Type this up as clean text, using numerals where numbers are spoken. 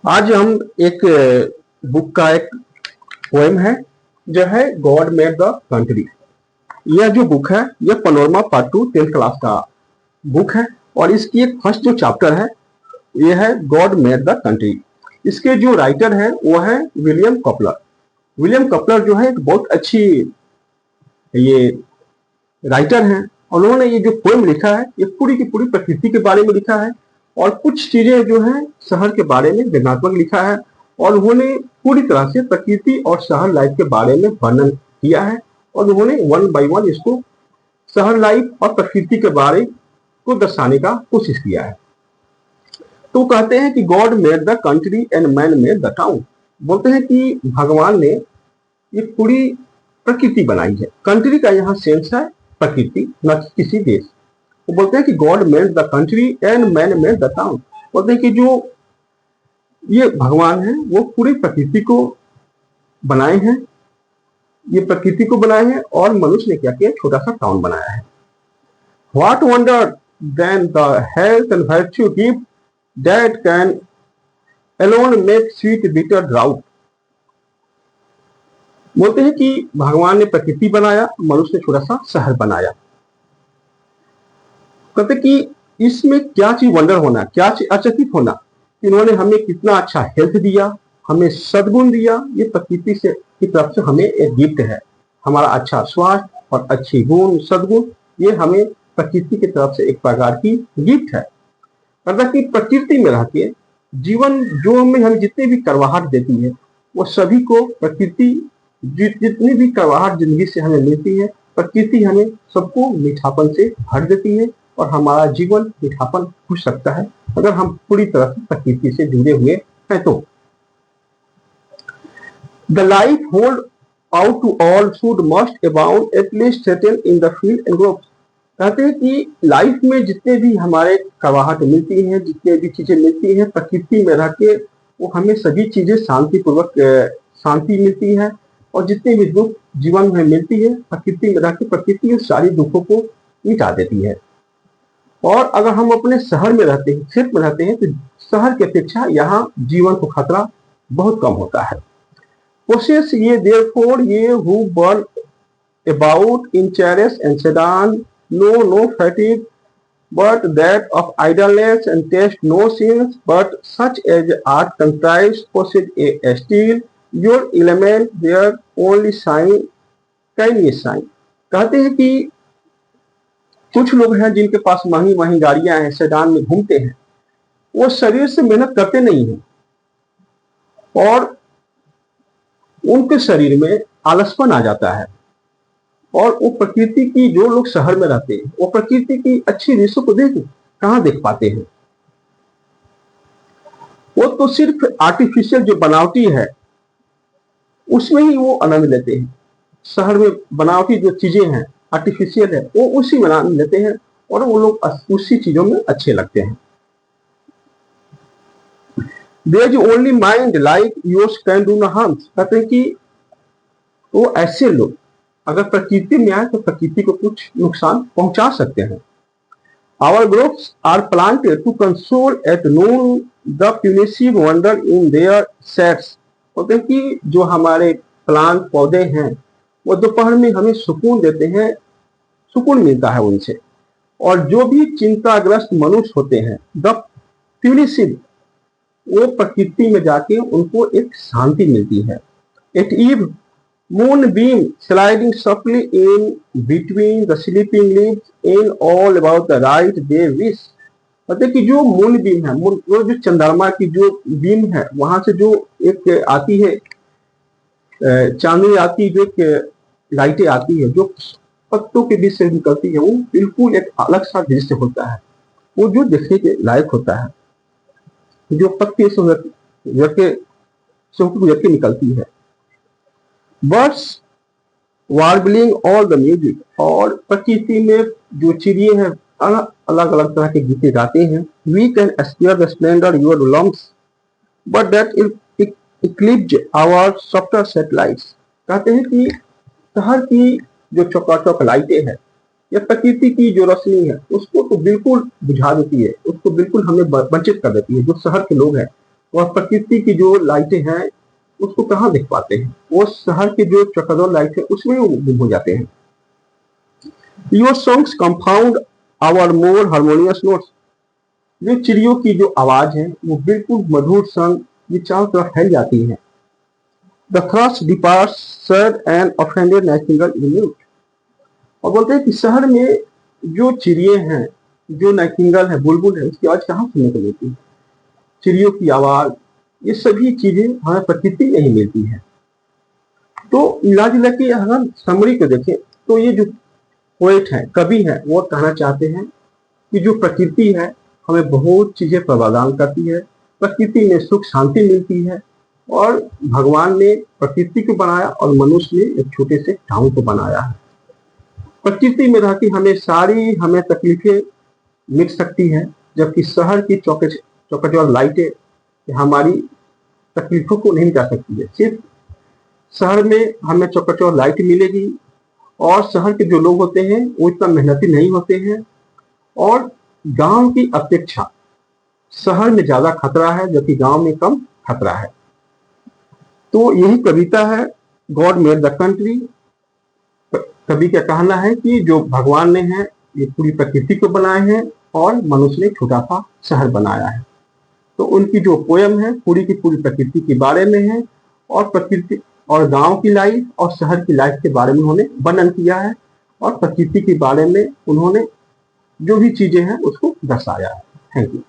आज हम एक बुक का एक पोएम है जो है गॉड मेड द कंट्री। यह जो बुक है यह पनोरमा पार्ट 2 10th क्लास का बुक है और इसकी एक फर्स्ट जो चैप्टर है यह है गॉड मेड द कंट्री। इसके जो राइटर है वो है विलियम कपलर। विलियम कपलर जो है एक बहुत अच्छी ये राइटर हैं। उन्होंने ये जो पोएम लिखा है ये पूरी की पूरी प्रकृति के बारे में लिखा है और कुछ चीजें जो है शहर के बारे में व्यंग्यात्मक लिखा है और उन्होंने पूरी तरह से प्रकृति और शहर लाइफ के बारे में वर्णन किया है और उन्होंने वन बाय वन इसको शहर लाइफ और प्रकृति के बारे को दर्शाने का कोशिश किया है। तो कहते हैं कि God made the country and man made the town. बोलते हैं कि भगवान ने ये पूरी प्रकृति बनाई है। कंट्री का यहाँ सेंस है प्रकृति, न कि किसी देश। वो बोलते हैं कि God made the country and man made the town. बोलते हैं कि जो ये भगवान है वो पूरी प्रकृति को बनाए हैं, ये प्रकृति को बनाए हैं और मनुष्य ने क्या किया, छोटा सा टाउन बनाया है। What wonder then the health and virtue give that can alone make sweet bitter drought. बोलते हैं कि भगवान ने प्रकृति बनाया, मनुष्य ने छोटा सा शहर बनाया। कहते कि इसमें क्या चीज वंडर होना, क्या चीज अचकित होना, इन्होंने हमें कितना अच्छा हेल्थ दिया, हमें सद्गुण दिया। ये प्रकृति से की तरफ से हमें एक गिफ्ट है। हमारा अच्छा स्वास्थ्य और अच्छी गुण सद्गुण ये हमें प्रकृति की तरफ से एक प्रकार की गिफ्ट है। मतलब कि प्रकृति में रह के जीवन जो हमें जितनी भी करवाहट देती है वो सभी को प्रकृति जितनी भी करवाहट जिंदगी से हमें मिलती है प्रकृति हमें सबको मीठापन से भर देती है और हमारा जीवन मीठापन हो सकता है अगर हम पूरी तरह से प्रकृति से जुड़े हुए हैं तो। The life hold out to all should must abound at least settle in the field and growth. कहते हैं कि लाइफ में जितने भी हमारे करवाहट मिलती हैं, जितने भी चीजें मिलती हैं प्रकृति में रह के वो हमें सभी चीजें शांतिपूर्वक शांति मिलती है और जितने भी दुख जीवन में मिलती है प्रकृति में रह के प्रकृति उस सारी दुखों को मिटा देती है। और अगर हम अपने शहर में रहते हैं, क्षेत्र में रहते हैं तो शहर की अपेक्षा यहाँ जीवन को खतरा बहुत कम होता है। कोशिश ये देयरफॉर ये who burn about in chariots and sedan no fatigue but that of idleness and taste no sins, but such as art contrived possess a steel, your element there only shine, can ye shine। कहते हैं कि कुछ लोग हैं जिनके पास महंगी महंगी गाड़ियां हैं, सेडान में घूमते हैं, वो शरीर से मेहनत करते नहीं हैं और उनके शरीर में आलसपन आ जाता है और वो प्रकृति की जो लोग शहर में रहते हैं वो प्रकृति की अच्छी दृश्यों को कहाँ देख पाते हैं। वो तो सिर्फ आर्टिफिशियल जो बनावटी है उसमें ही वो आनंद लेते हैं। शहर में बनावटी जो चीजें हैं आर्टिफिशियल है वो उसी में आनंद लेते हैं और वो लोग उसी चीजों में अच्छे लगते हैं। There is only mind like yours can do no harm। कहते हैं कि वो ऐसे लोग अगर प्रकृति में आए तो प्रकृति को कुछ नुकसान पहुंचा सकते हैं। Our groups are planted to console at noon the punitive wonder in their sets। बोलते हैं कि जो हमारे प्लांट पौधे हैं वो दोपहर में हमें सुकून देते हैं, सुकून मिलता है उनसे। और जो भी चिंताग्रस्त मनुष्य होते हैं द प्यूनिसिव वो प्रकृति में जाके उनको एक शांति मिलती है। At eve moonbeam sliding softly in between the sleeping leaves in all about the right they wish। मतलब कि जो मून बीम है, वो जो चंद्रमा की जो बीम है वहां से जो एक आती है चांदनी आती है, जो लाइटें आती है जो पत्तों के बीच से निकलती है वो बिल्कुल एक अलग सा दृश्य होता है। वो जो देखने के लायक होता है, जो पत्ते से गुजर के निकलती है। बर्ड्स वार्बलिंग ऑल द म्यूजिक और प्रकृति में जो चिड़िए हैं अलग अलग तरह के गीते गाते हैं। We can aspire the splendour your lungs but that eclipse our softer satellites. कहते हैं कि शहर की जो चौकाचौक लाइटें हैं या प्रकृति की जो रोशनी है उसको तो बिल्कुल बुझा देती है, उसको बिल्कुल हमें वंचित कर देती है। जो शहर के लोग हैं और प्रकृति की जो लाइटें हैं उसको कहाँ देख पाते हैं, वो शहर के जो चकाचौंध लाइट है उसमें वो गुम हो जाते हैं। Your songs compound our more harmonious notes. जो चिड़ियों की जो आवाज है वो बिल्कुल मधुर संग ये चारों तरफ फैल जाती है। The thrust departs sad and offended Nightingale in mute. और बोलते हैं कि शहर में जो चिड़िए हैं, जो नाइटिंगेल है, बुलबुल है, उसकी आवाज कहाँ सुनने को मिलती है? चिड़ियों की आवाज, ये सभी चीजें हमें प्रकृति में ही मिलती है। तो मिला जुला के हम समरी को देखें तो ये जो पोएट है, कवि है, वो कहना चाहते हैं कि जो प्रकृति है हमें बहुत चीजें प्रदान करती है, प्रकृति में सुख शांति मिलती है, और भगवान ने प्रकृति को बनाया और मनुष्य ने एक छोटे से टाउन को बनाया है। प्रकृति में रह के हमें तकलीफें मिट सकती हैं, जबकि शहर की चौकचौंध लाइटें हमारी तकलीफों को नहीं मिटा सकती है। सिर्फ शहर में हमें चौकचौंध लाइट मिलेगी, और शहर के जो लोग होते हैं वो इतना मेहनती नहीं होते हैं, और गांव की अपेक्षा शहर में ज्यादा खतरा है, जबकि गांव में कम खतरा है। तो यही कविता है, गॉड मेड द कंट्री। कवि का कहना है कि जो भगवान ने है ये पूरी प्रकृति को बनाए हैं और मनुष्य ने छोटा सा शहर बनाया है। तो उनकी जो पोयम है पूरी की पूरी प्रकृति के बारे में है, और प्रकृति और गांव की लाइफ और शहर की लाइफ के बारे में उन्होंने वर्णन किया है, और प्रकृति के बारे में उन्होंने जो भी चीजें हैं उसको दर्शाया है। Thank you.